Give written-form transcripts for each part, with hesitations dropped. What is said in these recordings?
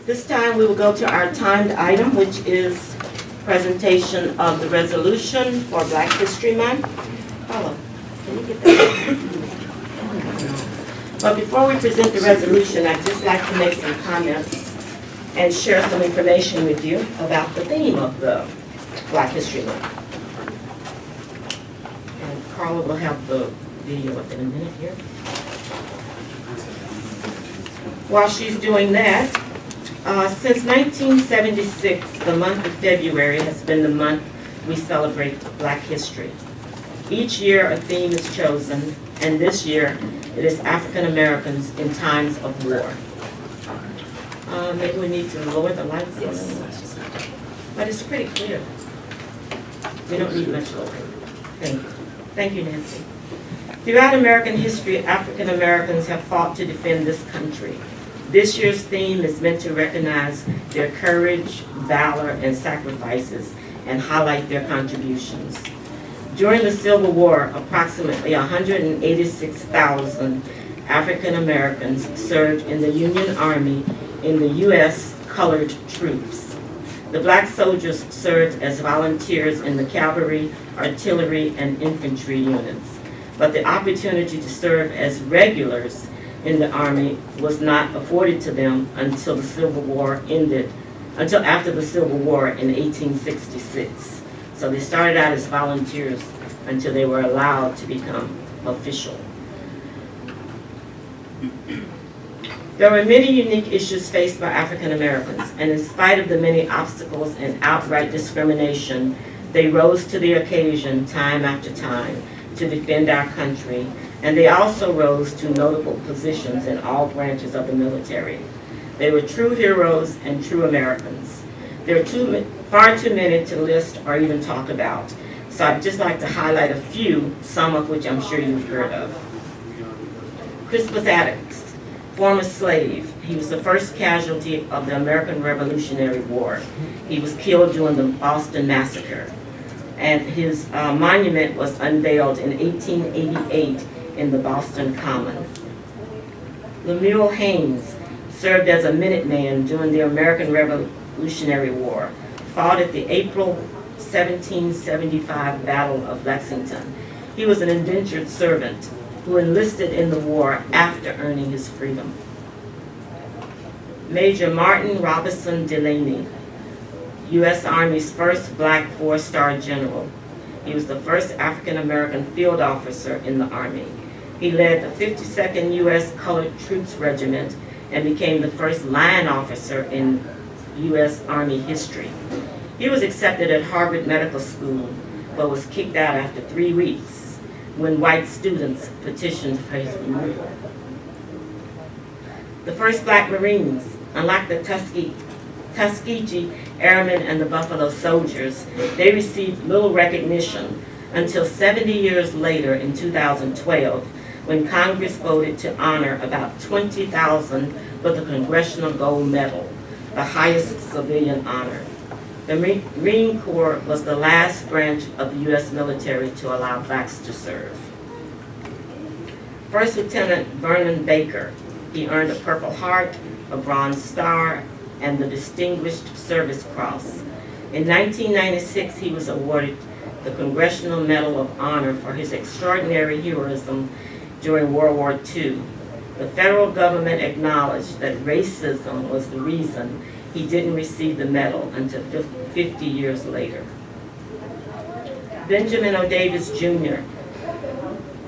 This time we will go to our timed item, which is presentation of the resolution for Black History Month. Paula, can you get that? But before we present the resolution, I'd just like to make some comments and share some information with you about the theme of the Black History Month. And Carla will have the video up in a minute here. While she's doing that, since 1976, the month of February has been the month we celebrate Black history. Each year a theme is chosen, and this year it is African Americans in times of war. Maybe we need to lower the lights a little, but it's pretty clear. We don't need much lower. Thank you. Thank you, Nancy. Throughout American history, African Americans have fought to defend this country. This year's theme is meant to recognize their courage, valor, and sacrifices and highlight their contributions. During the Civil War, approximately 186,000 African Americans served in the Union Army in the U.S. colored troops. The black soldiers served as volunteers in the cavalry, artillery, and infantry units, but the opportunity to serve as regulars in the Army was not afforded to them until the Civil War ended, until after the Civil War in 1866. So they started out as volunteers until they were allowed to become official. There were many unique issues faced by African Americans, and in spite of the many obstacles and outright discrimination, they rose to the occasion time after time to defend our country, and they also rose to notable positions in all branches of the military. They were true heroes and true Americans. There are far too many to list or even talk about, so I'd just like to highlight a few, some of which I'm sure you've heard of. Crispus Attucks, former slave. He was the first casualty of the American Revolutionary War. He was killed during the Boston Massacre, and his monument was unveiled in 1888 in the Boston Common. Lemuel Haynes served as a Minuteman during the American Revolutionary War, fought at the April 1775 Battle of Lexington. He was an indentured servant who enlisted in the war after earning his freedom. Major Martin Robinson Delaney, U.S. Army's first black four-star general. He was the first African-American field officer in the Army. He led the 52nd U.S. Colored Troops Regiment and became the first line officer in U.S. Army history. He was accepted at Harvard Medical School, but was kicked out after 3 weeks when white students petitioned for his removal. The first black Marines, unlike the Tuskegee Airmen and the Buffalo Soldiers, they received little recognition until 70 years later in 2012, when Congress voted to honor about 20,000 with the Congressional Gold Medal, the highest civilian honor. The Marine Corps was the last branch of the U.S. military to allow blacks to serve. First Lieutenant Vernon Baker, he earned a Purple Heart, a Bronze Star, and the Distinguished Service Cross. In 1996, he was awarded the Congressional Medal of Honor for his extraordinary heroism during World War II. The federal government acknowledged that racism was the reason he didn't receive the medal until 50 years later. Benjamin O. Davis Jr.,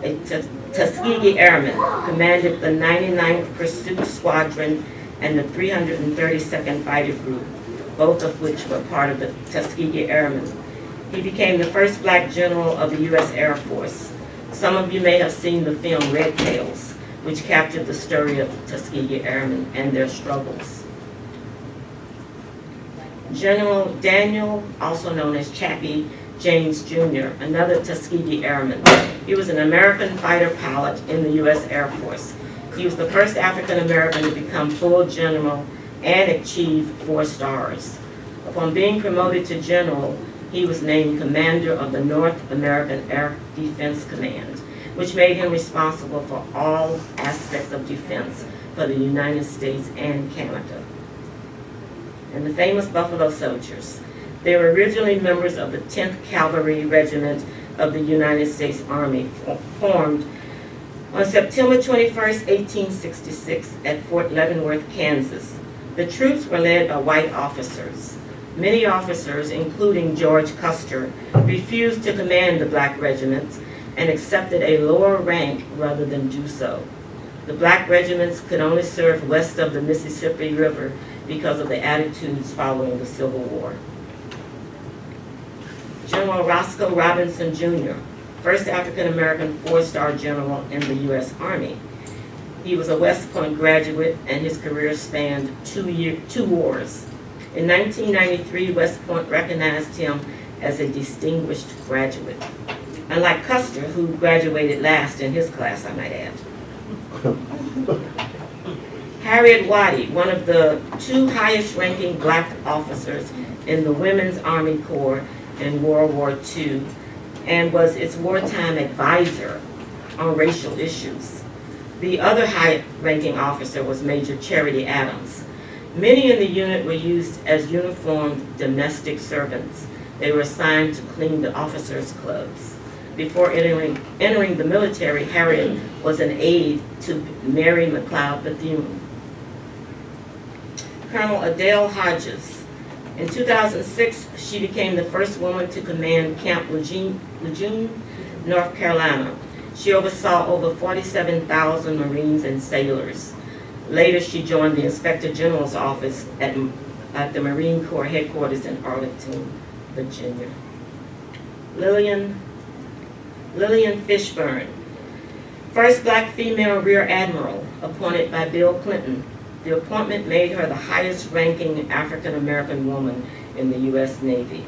a Tuskegee Airman, commanded the 99th Pursuit Squadron and the 332nd Fighter Group, both of which were part of the Tuskegee Airmen. He became the first black general of the U.S. Air Force. Some of you may have seen the film Red Tails, which captured the story of the Tuskegee Airmen and their struggles. General Daniel, also known as Chappie James Jr., another Tuskegee Airman. He was an American fighter pilot in the U.S. Air Force. He was the first African American to become full general and achieve 4 stars. Upon being promoted to general, he was named commander of the North American Air Defense Command, which made him responsible for all aspects of defense for the United States and Canada. and the famous Buffalo Soldiers. They were originally members of the 10th Cavalry Regiment of the United States Army, formed on September 21st, 1866 at Fort Leavenworth, Kansas. The troops were led by white officers. Many officers, including George Custer, refused to command the black regiments and accepted a lower rank rather than do so. The black regiments could only serve west of the Mississippi River because of the attitudes following the Civil War. General Roscoe Robinson Jr., first African-American four-star general in the U.S. Army. He was a West Point graduate, and his career spanned two wars. In 1993, West Point recognized him as a distinguished graduate. Unlike Custer, who graduated last in his class, I might add. Harriet Waddy, one of the two highest-ranking black officers in the Women's Army Corps in World War II, and was its wartime advisor on racial issues. The other high-ranking officer was Major Charity Adams. Many in the unit were used as uniformed domestic servants. They were assigned to clean the officers' clubs. Before entering the military, Harriet was an aide to Mary McLeod Bethune. Colonel Adele Hodges. In 2006, she became the first woman to command Camp Lejeune, North Carolina. She oversaw over 47,000 Marines and sailors. Later, she joined the Inspector General's office at the Marine Corps headquarters in Arlington, Virginia. Lillian Fishburne, first black female rear admiral appointed by Bill Clinton. The appointment made her the highest-ranking African-American woman in the U.S. Navy.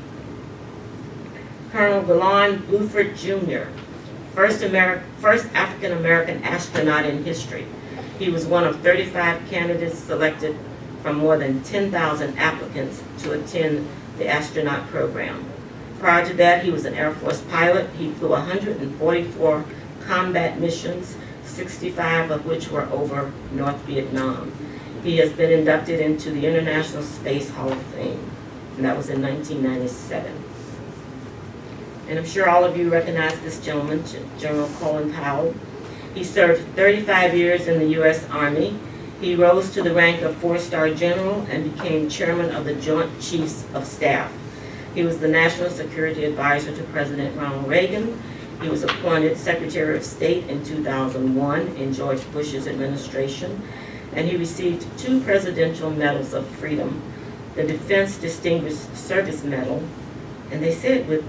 Colonel Galon Bluford Jr., first African-American astronaut in history. He was one of 35 candidates selected from more than 10,000 applicants to attend the astronaut program. Prior to that, he was an Air Force pilot. He flew 144 combat missions, 65 of which were over North Vietnam. He has been inducted into the International Space Hall of Fame, and that was in 1997. And I'm sure all of you recognize this gentleman, General Colin Powell. He served 35 years in the U.S. Army. He rose to the rank of four-star general and became chairman of the Joint Chiefs of Staff. He was the National Security Advisor to President Ronald Reagan. He was appointed Secretary of State in 2001 in George Bush's administration, and he received 2 Presidential Medals of Freedom, the Defense Distinguished Service Medal, and they said with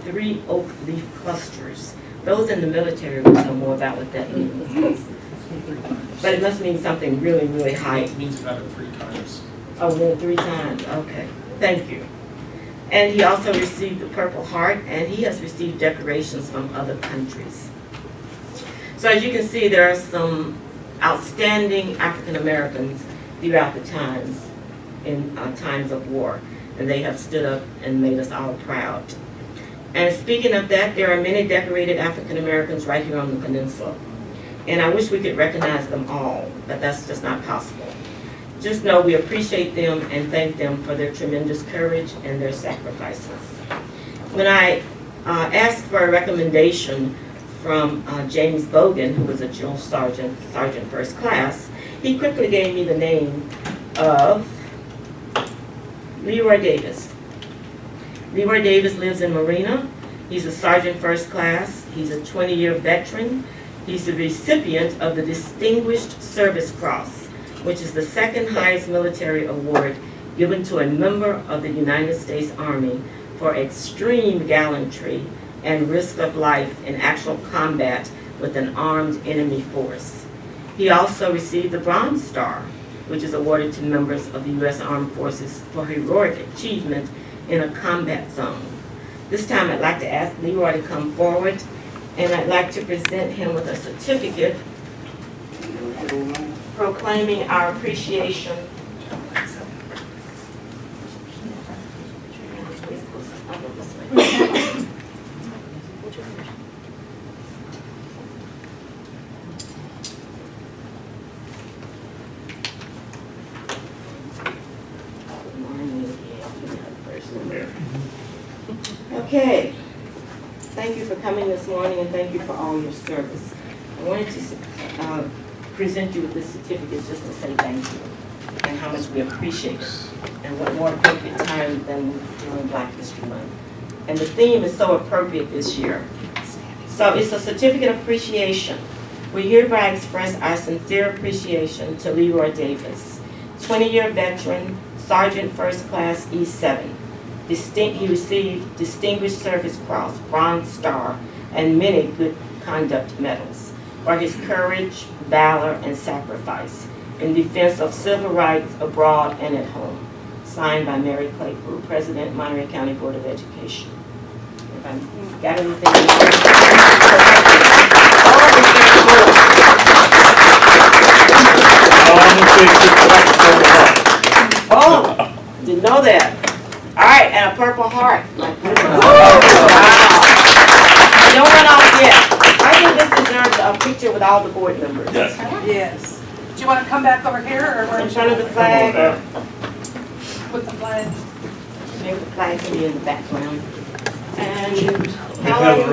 3 oak leaf clusters. Those in the military will know more about what that means. But it must mean something really, really high. It means about it 3 times. Oh, then 3 times, okay. Thank you. And he also received the Purple Heart, and he has received decorations from other countries. So as you can see, there are some outstanding African Americans throughout the times, in times of war, and they have stood up and made us all proud. And speaking of that, there are many decorated African Americans right here on the peninsula. And I wish we could recognize them all, but that's just not possible. Just know we appreciate them and thank them for their tremendous courage and their sacrifices. When I asked for a recommendation from James Bogan, who was a drill sergeant first class, he quickly gave me the name of Leroy Davis. Leroy Davis lives in Marina. He's a sergeant first class. He's a 20-year veteran. He's the recipient of the Distinguished Service Cross, which is the second highest military award given to a member of the United States Army for extreme gallantry and risk of life in actual combat with an armed enemy force. He also received the Bronze Star, which is awarded to members of the U.S. Armed Forces for heroic achievement in a combat zone. This time I'd like to ask Leroy to come forward, and I'd like to present him with a certificate proclaiming our appreciation Okay. Thank you for coming this morning and thank you for all your service. I wanted to present you with this certificate just to say thank you and how much we appreciate it. And what more appropriate time than during Black History Month. And the theme is so appropriate this year. So it's a certificate of appreciation. We hereby express our sincere appreciation to Leroy Davis, 20-year veteran, Sergeant First Class E7. He received Distinguished Service Cross, Bronze Star, and many good conduct medals for his courage, valor, and sacrifice in defense of civil rights abroad and at home. Signed by Mary Claypool, President, Monterey County Board of Education. If I've got anything to oh, didn't know that. All right, and a Purple Heart. Wow. Don't run off yet. I think this deserves a picture with all the board members. Yes. Yes. Do you want to come back over here or where? In front of the flag. With the flag. Maybe the flag can be in the background. And Helen,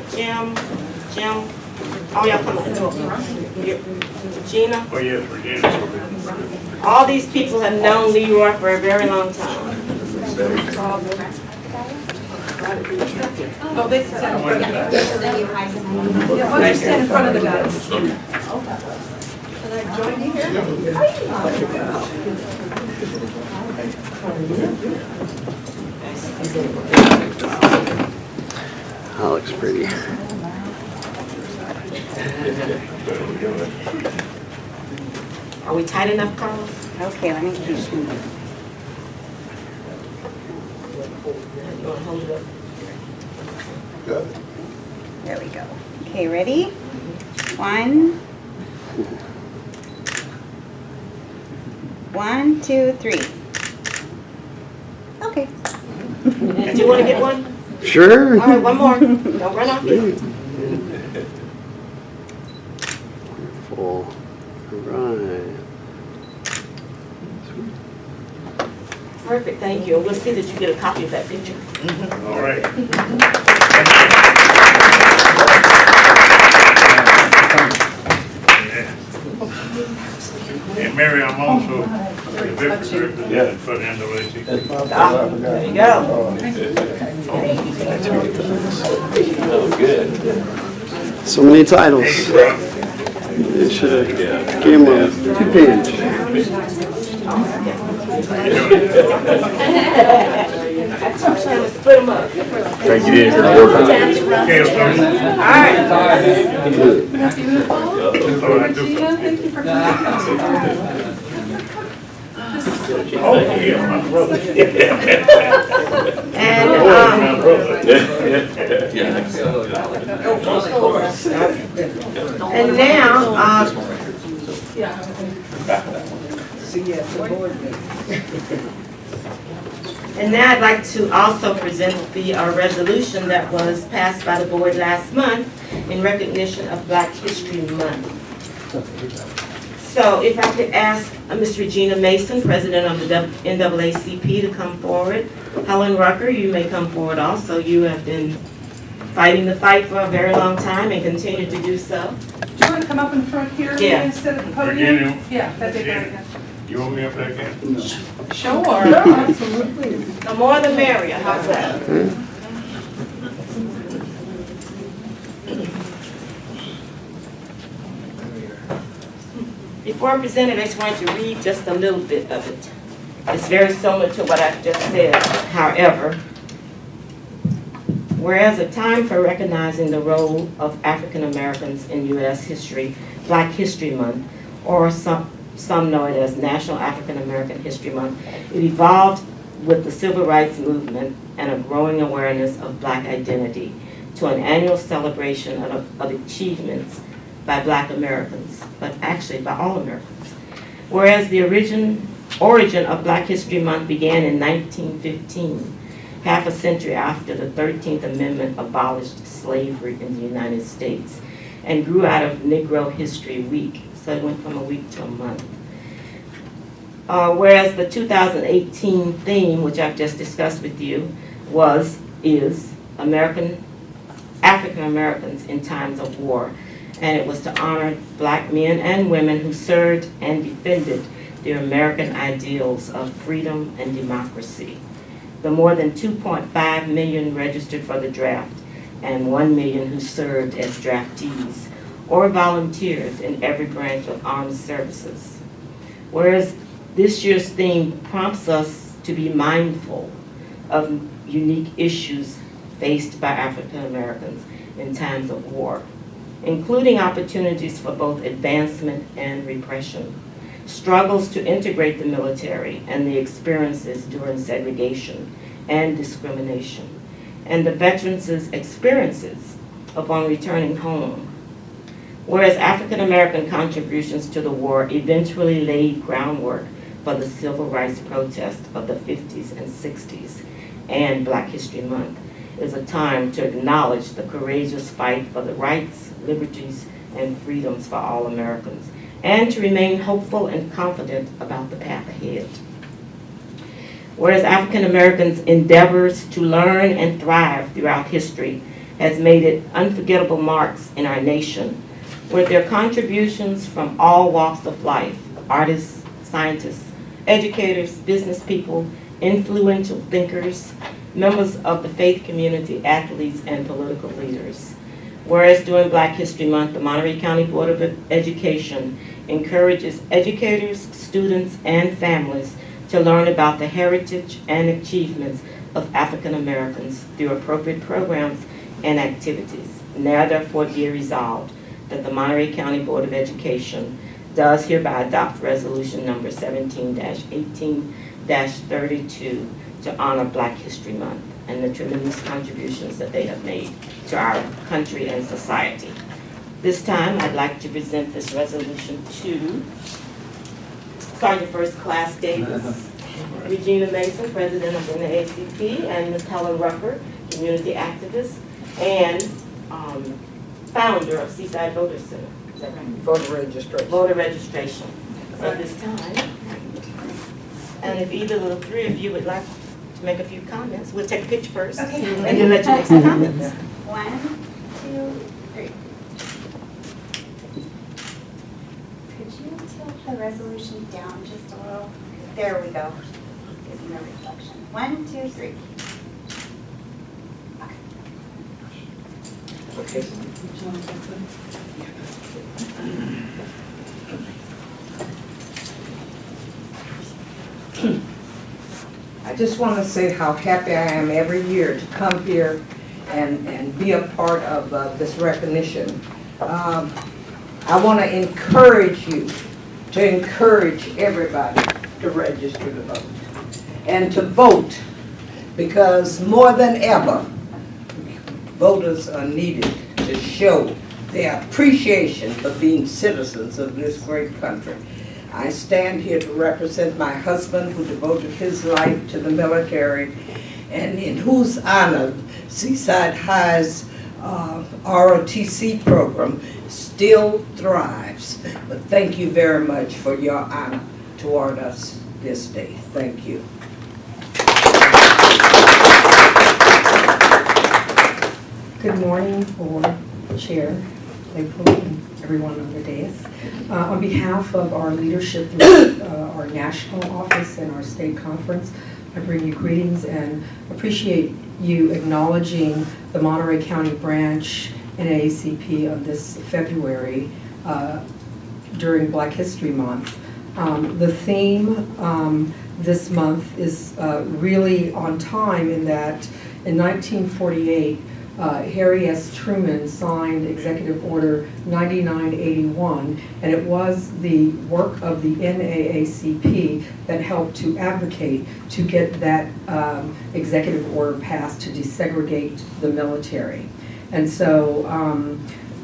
Jim, oh y'all come on. Gina. Oh yes, Regina. All these people have known Leroy for a very long time. Oh, they stand in front of the guys. Yeah, why don't you stand in front of the guys? Can I join you here? That looks pretty. Are we tight enough, Carlos? Okay, let me keep moving. You want to hold it up? There we go. Okay, ready? 1, 1, 2, 3. Okay. Do you want to get one? Sure. All right, one more. Don't run off yet. Full. Right. Perfect, thank you. And we'll see that you get a copy of that picture. All right. And Mary, I'm also the victor for the NAACP. Ah, there you go. So many titles. Thank you, bro. They should have gave him a 2-page. Split them up. Thank you. Okay, All right. Thank you for coming. Oh, yeah, my brother. And, My brother. and now, and now I'd like to also present the resolution that was passed by the board last month in recognition of Black History Month. So if I could ask Ms. Regina Mason, President of the NAACP, to come forward. Helen Rucker, you may come forward also. You have been fighting the fight for a very long time and continue to do so. Do you want to come up in front here Yeah. instead of the podium? Virginia. Yeah, that'd be great. You want me up there again? Sure, absolutely. The more the merrier, how's that? Before I present it, I just wanted to read just a little bit of it. It's very similar to what I've just said. However, whereas a time for recognizing the role of African Americans in U.S. history, Black History Month, or some know it as National African American History Month, it evolved with the Civil Rights Movement and a growing awareness of Black identity to an annual celebration of achievements by Black Americans, but actually by all Americans. Whereas the origin of Black History Month began in 1915, half a century after the 13th Amendment abolished slavery in the United States, and grew out of Negro History Week, so it went from a week to a month. Whereas the 2018 theme, which I've just discussed with you, was is African Americans in times of war, and it was to honor black men and women who served and defended the American ideals of freedom and democracy. The more than 2.5 million registered for the draft and 1 million who served as draftees or volunteers in every branch of armed services. Whereas this year's theme prompts us to be mindful of unique issues faced by African Americans in times of war, including opportunities for both advancement and repression, struggles to integrate the military and the experiences during segregation and discrimination, and the veterans' experiences upon returning home. Whereas African American contributions to the war eventually laid groundwork for the civil rights protest of the 50s and 60s, and Black History Month is a time to acknowledge the courageous fight for the rights, liberties, and freedoms for all Americans, and to remain hopeful and confident about the path ahead. Whereas African Americans' endeavors to learn and thrive throughout history has made it unforgettable marks in our nation, with their contributions from all walks of life, artists, scientists, educators, business people, influential thinkers, members of the faith community, athletes, and political leaders. Whereas during Black History Month, the Monterey County Board of Education encourages educators, students, and families to learn about the heritage and achievements of African Americans through appropriate programs and activities. Now therefore be resolved that the Monterey County Board of Education does hereby adopt resolution number 17-18-32 to honor Black History Month and the tremendous contributions that they have made to our country and society. This time, I'd like to present this resolution to Sergeant First Class Davis, Regina Mason, President of NAACP, and Ms. Helen Rucker, community activist, and founder of Seaside Voter Center. Is that right? Voter registration. Voter registration. So at this time, and if either of the three of you would like to make a few comments, we'll take a picture first, Okay. and then let you make some comments. 1, 2, 3. Could you tilt the resolution down just a little? There we go. Gives me a reflection. 1, 2, 3. Okay. I just want to say how happy I am every year to come here and be a part of this recognition. I want to encourage you to encourage everybody to register to vote and to vote, because more than ever, voters are needed to show their appreciation for being citizens of this great country. I stand here to represent my husband, who devoted his life to the military, and in whose honor Seaside High's ROTC program still thrives. But thank you very much for your honor toward us this day. Thank you. Good morning, Board, Chair, Claypool, and everyone on the dais. On behalf of our leadership through our national office and our state conference, I bring you greetings and appreciate you acknowledging the Monterey County branch NAACP of this February during Black History Month. The theme this month is really on time in that in 1948, Harry S. Truman signed Executive Order 9981, and it was the work of the NAACP that helped to advocate to get that executive order passed to desegregate the military. And so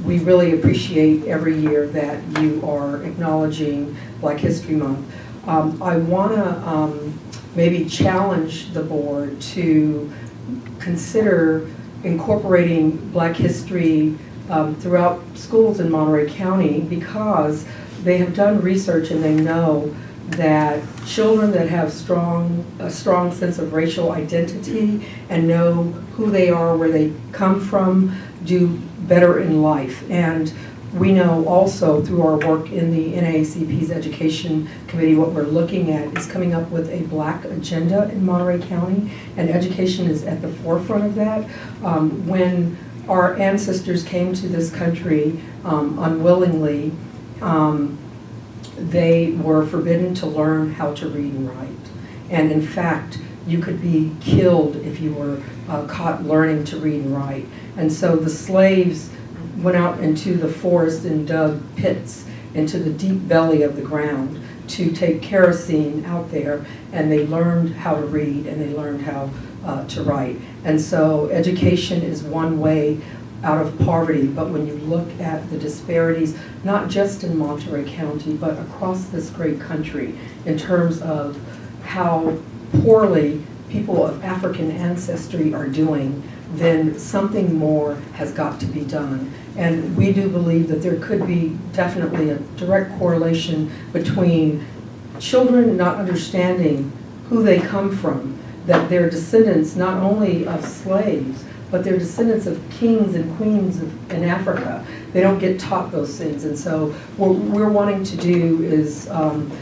we really appreciate every year that you are acknowledging Black History Month. I want to maybe challenge the board to consider incorporating Black history throughout schools in Monterey County, because they have done research and they know that children that have a strong sense of racial identity and know who they are, where they come from, do better in life. And we know also through our work in the NAACP's Education Committee, what we're looking at is coming up with a Black agenda in Monterey County, and education is at the forefront of that. When our ancestors came to this country unwillingly, they were forbidden to learn how to read and write. And in fact, you could be killed if you were caught learning to read and write. And so the slaves went out into the forest and dug pits into the deep belly of the ground to take kerosene out there, and they learned how to read and they learned how to write. And so education is one way out of poverty, but when you look at the disparities, not just in Monterey County, but across this great country, in terms of how poorly people of African ancestry are doing, then something more has got to be done. And we do believe that there could be definitely a direct correlation between children not understanding who they come from, that they're descendants not only of slaves, but they're descendants of kings and queens in Africa. They don't get taught those things. And so what we're wanting to do is,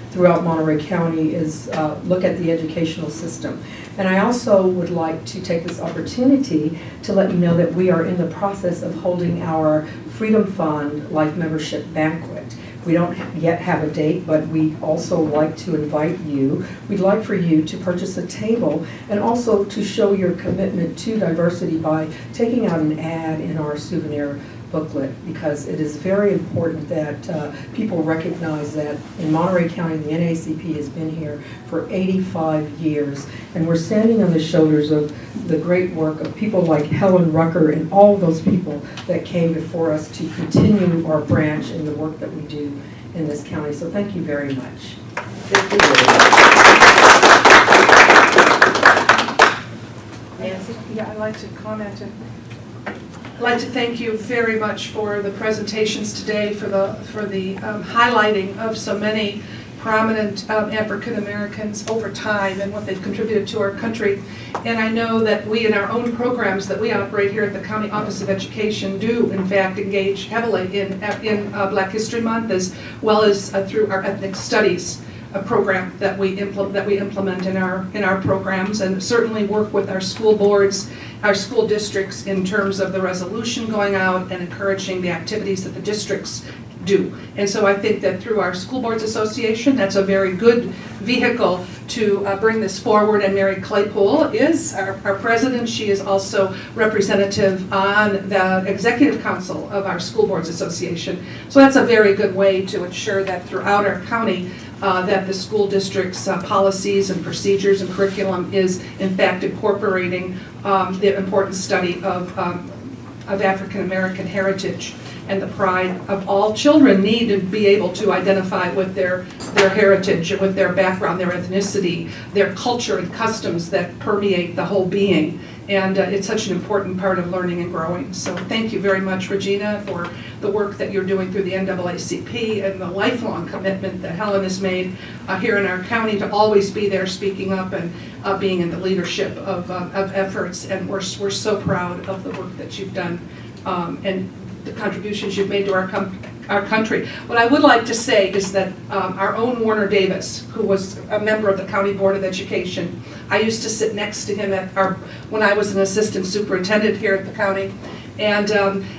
throughout Monterey County, is look at the educational system. And I also would like to take this opportunity to let you know that we are in the process of holding our Freedom Fund Life Membership Banquet. We don't yet have a date, but we also like to invite you. We'd like for you to purchase a table and also to show your commitment to diversity by taking out an ad in our souvenir booklet, because it is very important that people recognize that in Monterey County, the NAACP has been here for 85 years, and we're standing on the shoulders of the great work of people like Helen Rucker and all those people that came before us to continue our branch and the work that we do in this county. So thank you very much. Nancy? Yeah, I'd like to comment. I'd like to thank you very much for the presentations today, for the highlighting of so many prominent African Americans over time and what they've contributed to our country. And I know that we, in our own programs that we operate here at the County Office of Education, do in fact engage heavily in Black History Month, as well as through our ethnic studies program that we implement in our programs, and certainly work with our school boards, our school districts in terms of the resolution going out and encouraging the activities that the districts do. And so I think that through our School Boards Association, that's a very good vehicle to bring this forward. And Mary Claypool is our president. She is also representative on the Executive Council of our School Boards Association. So that's a very good way to ensure that throughout our county, that the school district's policies and procedures and curriculum is in fact incorporating the important study of African American heritage and the pride of all children need to be able to identify with their heritage, with their background, their ethnicity, their culture and customs that permeate the whole being. And it's such an important part of learning and growing. So thank you very much, Regina, for the work that you're doing through the NAACP and the lifelong commitment that Helen has made here in our county to always be there speaking up and being in the leadership of efforts. And we're so proud of the work that you've done and the contributions you've made to our country. What I would like to say is that our own Warner Davis, who was a member of the County Board of Education, I used to sit next to him when I was an assistant superintendent here at the county. And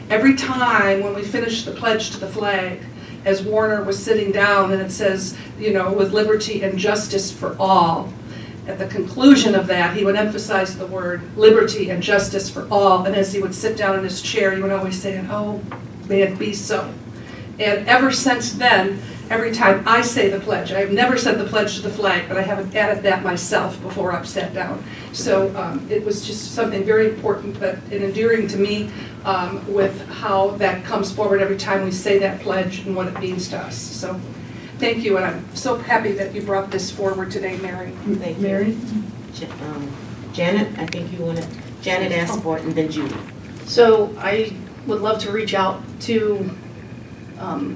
every time when we finished the pledge to the flag, as Warner was sitting down and it says, you know, with liberty and justice for all, at the conclusion of that, he would emphasize the word liberty and justice for all. And as he would sit down in his chair, he would always say, oh, may it be so. And ever since then, every time I say the pledge, I have never said the pledge to the flag, but I haven't added that myself before I've sat down. So it was just something very important and endearing to me with how that comes forward every time we say that pledge and what it means to us. So thank you, and I'm so happy that you brought this forward today, Mary. Thank you. Mary? Janet, I think you wanted, Janet asked for it, and then Judy. So I would love to reach out to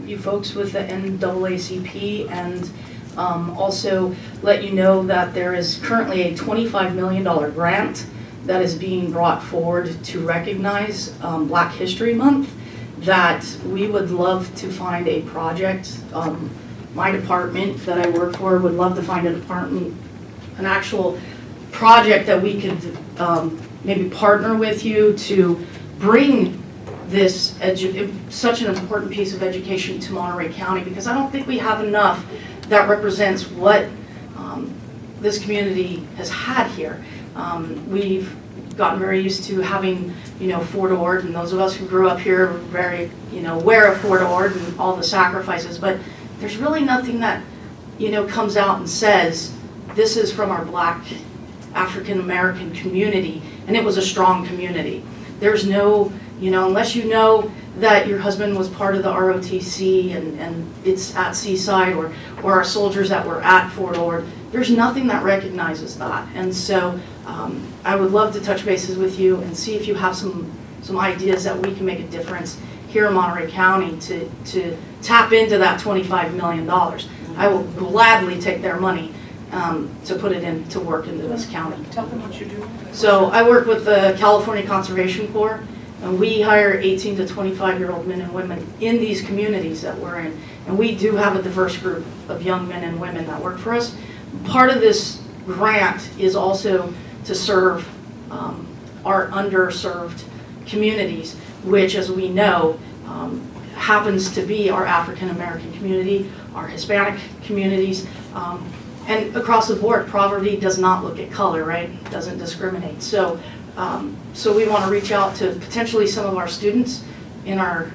you folks with the NAACP and Also let you know that there is currently a $25 million grant that is being brought forward to recognize Black History Month, that we would love to find a project. My department that I work for would love to find an actual project that we could maybe partner with you to bring this such an important piece of education to Monterey County, because I don't think we have enough that represents what this community has had here. We've gotten very used to having, Fort Ord, and those of us who grew up here are very, aware of Fort Ord and all the sacrifices, but there's really nothing that, comes out and says, this is from our Black African American community, and it was a strong community. There's no, unless you know that your husband was part of the ROTC and it's at Seaside, or our soldiers that were at Fort Ord, there's nothing that recognizes that. And so I would love to touch bases with you and see if you have some ideas that we can make a difference here in Monterey County to tap into that $25 million. I will gladly take their money to put it in to work into this county. Tell them what you do. So I work with the California Conservation Corps, and we hire 18 to 25-year-old men and women in these communities that we're in. And we do have a diverse group of young men and women that work for us. Part of this grant is also to serve our underserved communities, which, as we know, happens to be our African American community, our Hispanic communities, and across the board, poverty does not look at color, right? It doesn't discriminate. So we want to reach out to potentially some of our students in our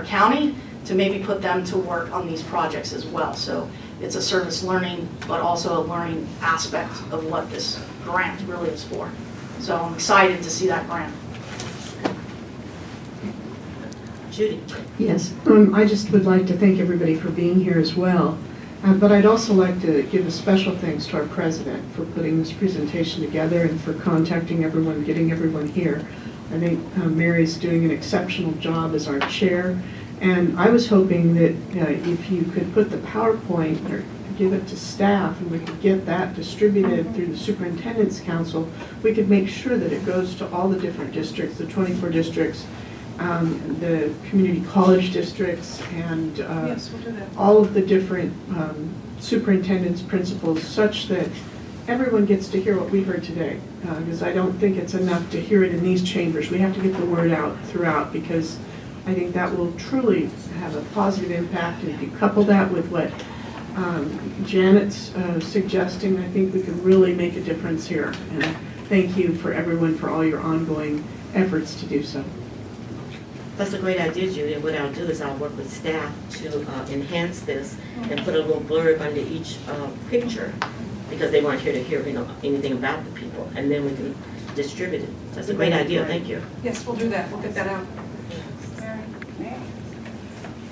county to maybe put them to work on these projects as well. So it's a service learning, but also a learning aspect of what this grant really is for. So I'm excited to see that grant. Judy? Yes, I just would like to thank everybody for being here as well. But I'd also like to give a special thanks to our president for putting this presentation together and for contacting everyone, getting everyone here. I think Mary's doing an exceptional job as our chair. And I was hoping that if you could put the PowerPoint or give it to staff and we could get that distributed through the Superintendent's Council, we could make sure that it goes to all the different districts, the 24 districts, the community college districts, and Yes, we'll do that. all of the different superintendents, principals, such that everyone gets to hear what we heard today. Because I don't think it's enough to hear it in these chambers. We have to get the word out throughout, because I think that will truly have a positive impact. And if you couple that with what Janet's suggesting, I think we can really make a difference here. And thank you for everyone for all your ongoing efforts to do so. That's a great idea, Judy. What I'll do is I'll work with staff to enhance this and put a little blurb under each picture, because they weren't here to hear anything about the people, and then we can distribute it. So that's a great idea. Thank you. Yes, we'll do that. We'll get that out.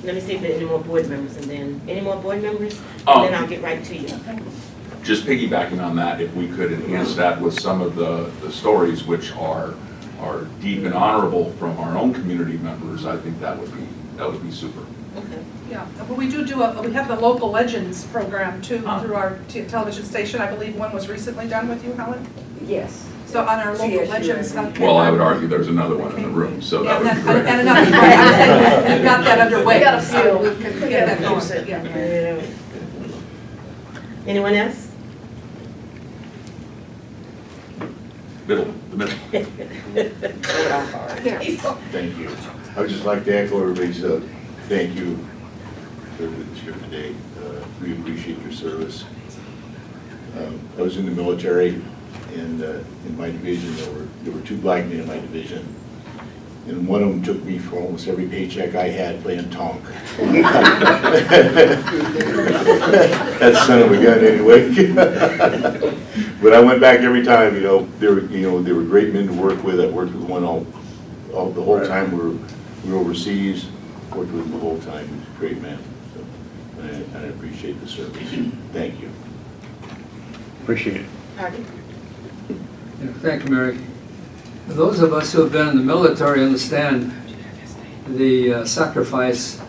Let me see if there are any more board members, and then any more board members, and then I'll get right to you. Just piggybacking on that, if we could enhance that with some of the stories which are deep and honorable from our own community members, I think that would be super. Okay. Yeah, but we we have the local legends program too through our television station. I believe one was recently done with you, Helen? Yes. So on our local legends. Well, I would argue there's another one in the room, so that would be great. And another, I'm saying, we've got that underway. We got a So few. we can get that going. Yeah. Anyone else? The middle. Thank you. I would just like to echo everybody's thank you for everybody's here today. We appreciate your service. I was in the military, and in my division there were 2 black men in my division, and one of them took me for almost every paycheck I had playing tonk. That son of a gun, anyway. But I went back every time. They were great men to work with. I worked with one all the whole time we were overseas. Worked with him the whole time. He was a great man. So, and I appreciate the service. Thank you. Appreciate it. Pardon? Yeah, thank you, Mary. Those of us who have been in the military understand the sacrifice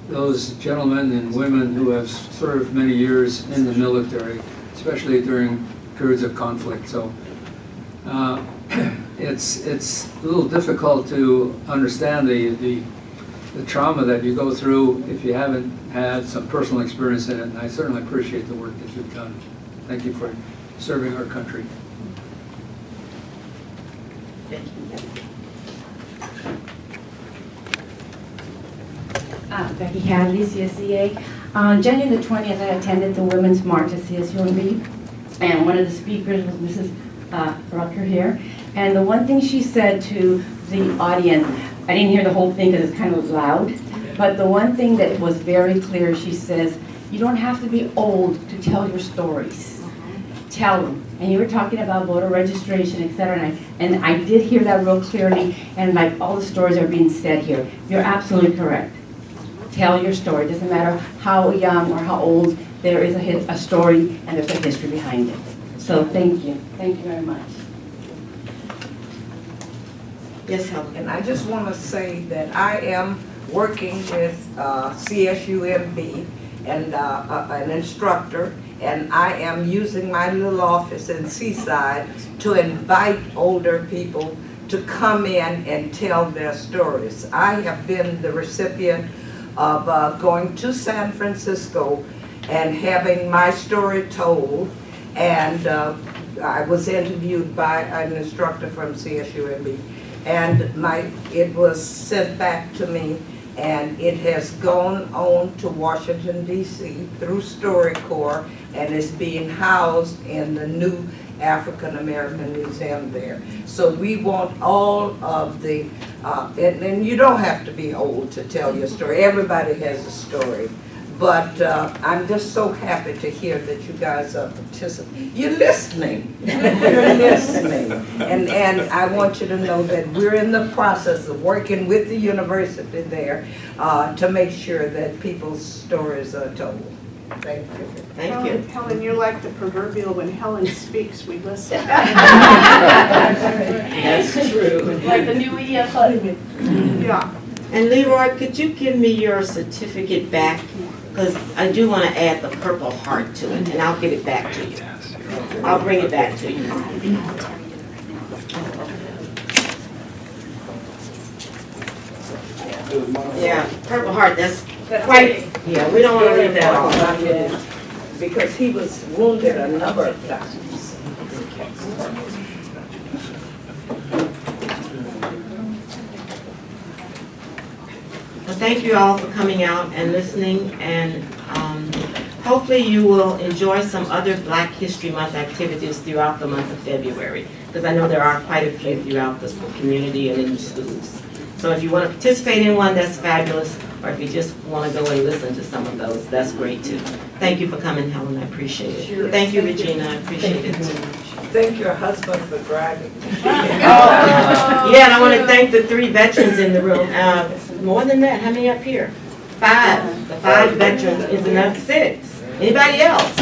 those gentlemen and women who have served many years in the military, especially during periods of conflict. So it's a little difficult to understand the trauma that you go through if you haven't had some personal experience in it, and I certainly appreciate the work that you've done. Thank you for serving our country. Becky Hadley, CSEA. On January the 20th, I attended the Women's March at CSUMB, and one of the speakers was Mrs. Rucker here. And the one thing she said to the audience, I didn't hear the whole thing because it's kind of loud, but the one thing that was very clear, she says, you don't have to be old to tell your stories. Tell them. And you were talking about voter registration, et cetera, and I did hear that real clearly, and like all the stories are being said here. You're absolutely correct. Tell your story. It doesn't matter how young or how old, there is a story and there's a history behind it. So thank you. Thank you very much. Yes, Helen. And I just want to say that I am working with CSUMB and an instructor, and I am using my little office in Seaside to invite older people to come in and tell their stories. I have been the recipient of going to San Francisco and having my story told, and I was interviewed by an instructor from CSUMB, and it was sent back to me, and it has gone on to Washington, D.C. through StoryCorps, and is being housed in the new African American Museum there. So we want all of the, and you don't have to be old to tell your story. Everybody has a story. But I'm just so happy to hear that you guys are participating. You're listening. You're listening. And I want you to know that we're in the process of working with the university there to make sure that people's stories are told. Thank you. Thank you. Helen, you're like the proverbial when Helen speaks, we listen. That's true. Like the new EF funding. Yeah. And Leroy, could you give me your certificate back? Because I do want to add the Purple Heart to it, and I'll give it back to you. I'll bring it back to you. Yeah, Purple Heart, that's quite, yeah, we don't want to leave that off. Because he was wounded a number of times. Well, thank you all for coming out and listening, and hopefully you will enjoy some other Black History Month activities throughout the month of February, because I know there are quite a few throughout the community and in the schools. So if you want to participate in one, that's fabulous, or if you just want to go and listen to some of those, that's great too. Thank you for coming, Helen, I appreciate it. Sure. Thank you, Regina, I appreciate it too. Thank your husband for driving. Yeah, and I want to thank the 3 veterans in the room. More than that, how many up here? 5. The 5 veterans is enough. 6. Anybody else?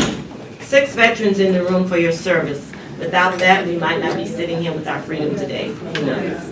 6 veterans in the room for your service. Without that, we might not be sitting here with our freedom today. Who knows?